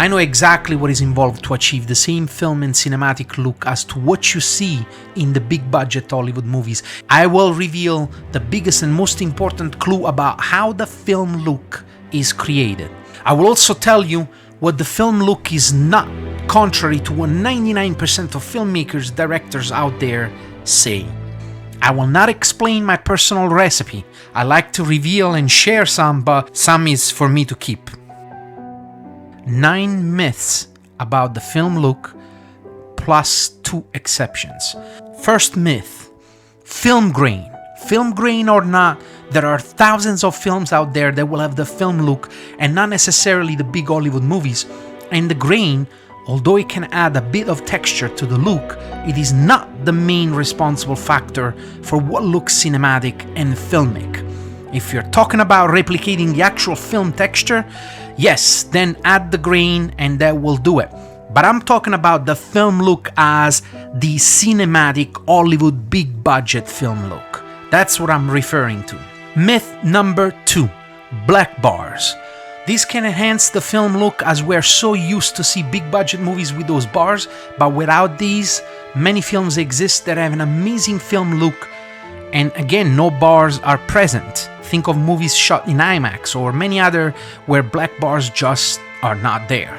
I know exactly what is involved to achieve the same film and cinematic look as to what you see in the big budget Hollywood movies. I will reveal the biggest and most important clue about how the film look is created. I will also tell you what the film look is not, contrary to what 99% of filmmakers, directors out there say. I will not explain my personal recipe. I like to reveal and share some, but some is for me to keep. 9 myths about the film look, plus 2 exceptions. First myth, film grain. Film grain or not, there are thousands of films out there that will have the film look and not necessarily the big Hollywood movies. And the grain, although it can add a bit of texture to the look, it is not the main responsible factor for what looks cinematic and filmic. If you're talking about replicating the actual film texture, yes, then add the grain and that will do it. But I'm talking about the film look as the cinematic Hollywood big budget film look. That's what I'm referring to. Myth number 2, black bars. These can enhance the film look as we're so used to see big budget movies with those bars, but without these, many films exist that have an amazing film look, and again, no bars are present. Think of movies shot in IMAX or many other where black bars just are not there.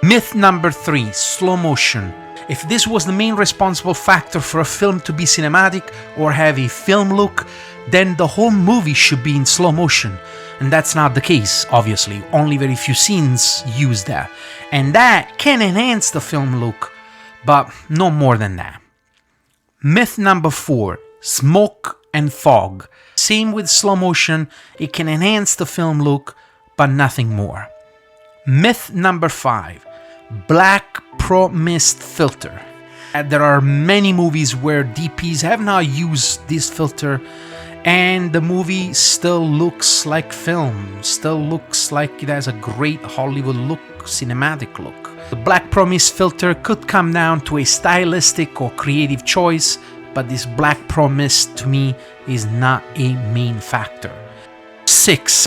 Myth number 3, slow motion. If this was the main responsible factor for a film to be cinematic or have a film look, then the whole movie should be in slow motion. And that's not the case, obviously. Only very few scenes use that. And that can enhance the film look, but no more than that. Myth number 4, smoke and fog. Same with slow motion, it can enhance the film look, but nothing more. Myth number 5, black pro mist filter. There are many movies where DPs have not used this filter and the movie still looks like film, still looks like it has a great Hollywood look, cinematic look. The black pro mist filter could come down to a stylistic or creative choice, but this black pro mist to me is not a main factor.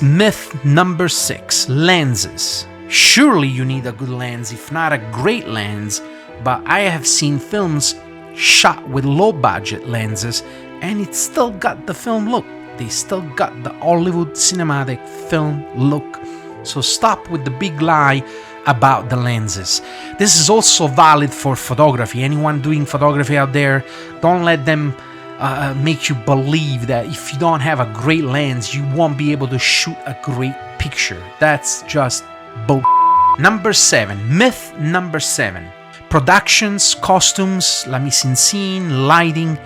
Myth number 6, lenses. Surely you need a good lens, if not a great lens, but I have seen films shot with low budget lenses and it still got the film look. They still got the Hollywood cinematic film look. So stop with the big lie about the lenses. This is also valid for photography. Anyone doing photography out there, don't let them make you believe that if you don't have a great lens, you won't be able to shoot a great picture. That's just bull. Myth number 7. Productions, costumes, la mise en scene, lighting.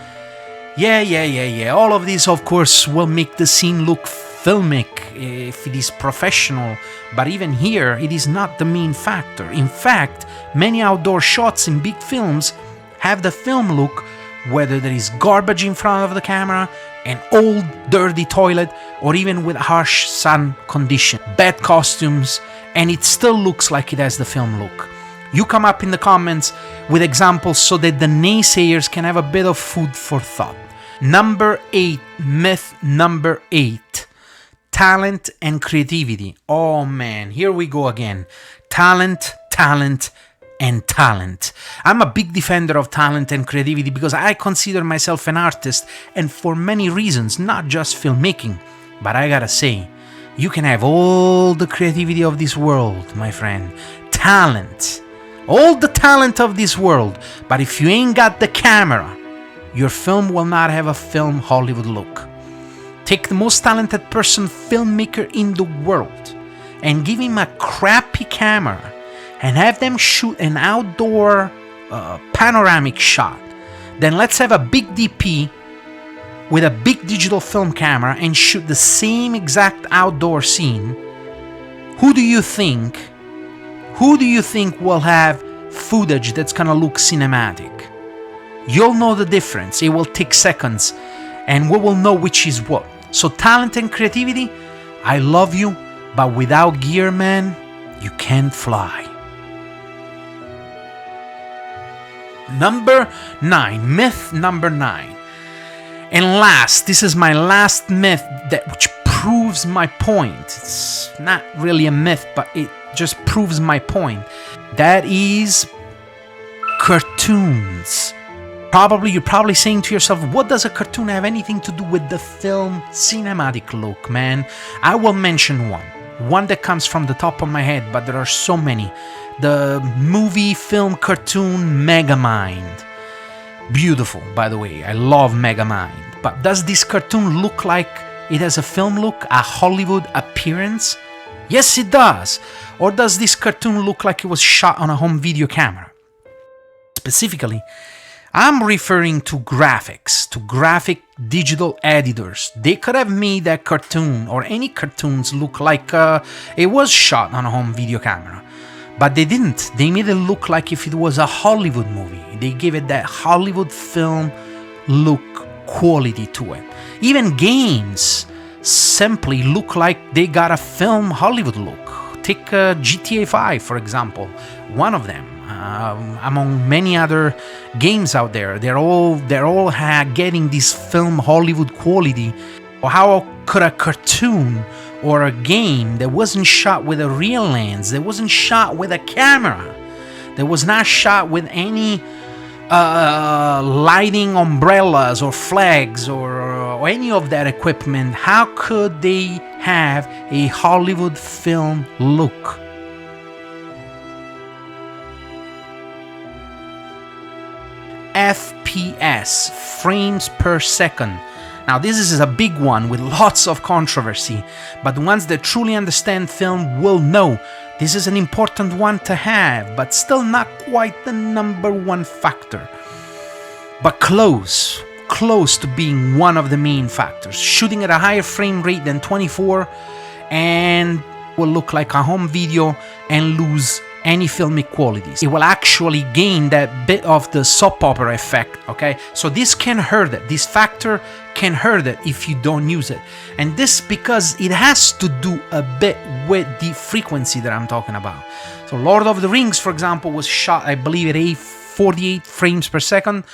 Yeah. All of these, of course, will make the scene look filmic if it is professional, but even here, it is not the main factor. In fact, many outdoor shots in big films have the film look, whether there is garbage in front of the camera, an old dirty toilet, or even with harsh sun condition, bad costumes, and it still looks like it has the film look. You come up in the comments with examples so that the naysayers can have a bit of food for thought. Myth number 8. Talent and creativity. Oh man, here we go again. Talent, and talent. I'm a big defender of talent and creativity because I consider myself an artist, and for many reasons, not just filmmaking. But I gotta say, you can have all the creativity of this world, my friend. Talent. All the talent of this world. But if you ain't got the camera, your film will not have a film Hollywood look. Take the most talented filmmaker in the world, and give him a crappy camera, and have them shoot an outdoor panoramic shot. Then let's have a big DP with a big digital film camera and shoot the same exact outdoor scene. Who do you think will have footage that's gonna look cinematic? You'll know the difference. It will take seconds, and we will know which is what. So talent and creativity, I love you, but without gear, man, you can't fly. Myth number 9. And last, this is my last myth which proves my point. It's not really a myth, but it just proves my point. That is cartoons. You're probably saying to yourself, what does a cartoon have anything to do with the film cinematic look, man? I will mention one that comes from the top of my head, but there are so many. The movie film cartoon Megamind. Beautiful, by the way. I love Megamind. But does this cartoon look like it has a film look, a Hollywood appearance? Yes, it does. Or does this cartoon look like it was shot on a home video camera? Specifically, I'm referring to graphics, to graphic digital editors. They could have made that cartoon or any cartoons look like it was shot on a home video camera. But they didn't. They made it look like if it was a Hollywood movie. They gave it that Hollywood film look, quality to it. Even games simply look like they got a film Hollywood look. Take GTA 5, for example, one of them. Among many other games out there, they're all getting this film Hollywood quality. How could a cartoon or a game that wasn't shot with a real lens, that wasn't shot with a camera, that was not shot with any lighting umbrellas or flags or any of that equipment, how could they have a Hollywood film look? FPS, frames per second. Now this is a big one with lots of controversy, but the ones that truly understand film will know this is an important one to have, but still not quite the number one factor. But close to being one of the main factors. Shooting at a higher frame rate than 24 and will look like a home video and lose any filmic qualities. It will actually gain that bit of the soap opera effect, okay? So this can hurt it. This factor can hurt it if you don't use it. And this because it has to do a bit with the frequency that I'm talking about. So Lord of the Rings, for example, was shot, I believe, at 48 frames per second.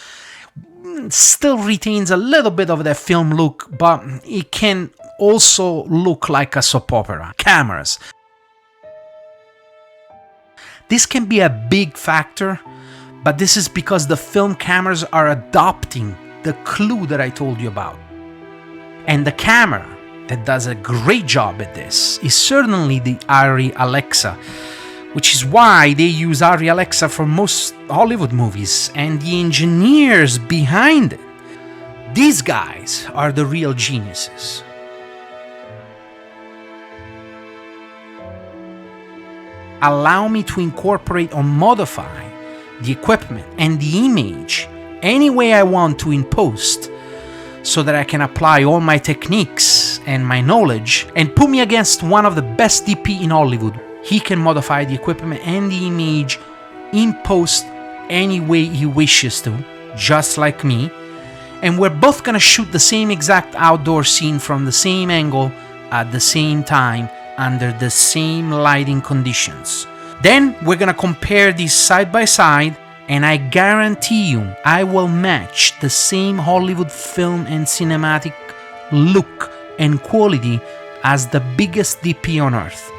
Still retains a little bit of that film look, but it can also look like a soap opera. Cameras. This can be a big factor, but this is because the film cameras are adopting the clue that I told you about. And the camera that does a great job at this is certainly the Arri Alexa, which is why they use Arri Alexa for most Hollywood movies and the engineers behind it. These guys are the real geniuses. Allow me to incorporate or modify the equipment and the image any way I want to in post, so that I can apply all my techniques and my knowledge and put me against one of the best DP in Hollywood. He can modify the equipment and the image in post any way he wishes to, just like me, and we're both gonna shoot the same exact outdoor scene from the same angle at the same time under the same lighting conditions. Then we're gonna compare these side by side, and I guarantee you I will match the same Hollywood film and cinematic look and quality as the biggest DP on earth.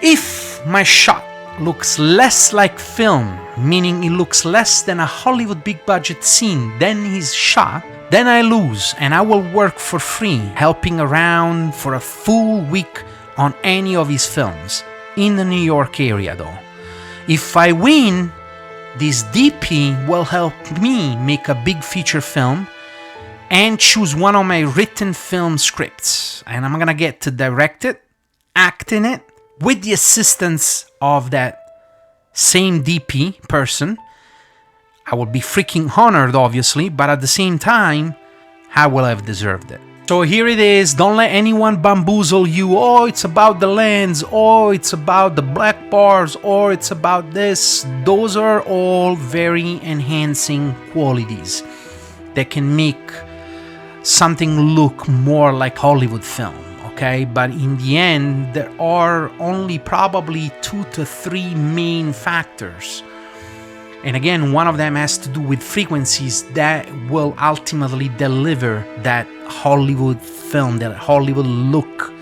If my shot looks less like film, meaning it looks less than a Hollywood big budget scene than his shot, then I lose and I will work for free, helping around for a full week on any of his films, in the New York area though. If I win, this DP will help me make a big feature film and choose one of my written film scripts, and I'm gonna get to direct it, act in it, with the assistance of that same DP person. I will be freaking honored, obviously, but at the same time, I will have deserved it. So here it is. Don't let anyone bamboozle you. Oh, it's about the lens. Oh, it's about the black bars. Or it's about this. Those are all very enhancing qualities that can make something look more like Hollywood film, okay? But in the end, there are only probably 2 to 3 main factors. And again, one of them has to do with frequencies that will ultimately deliver that Hollywood film, that Hollywood look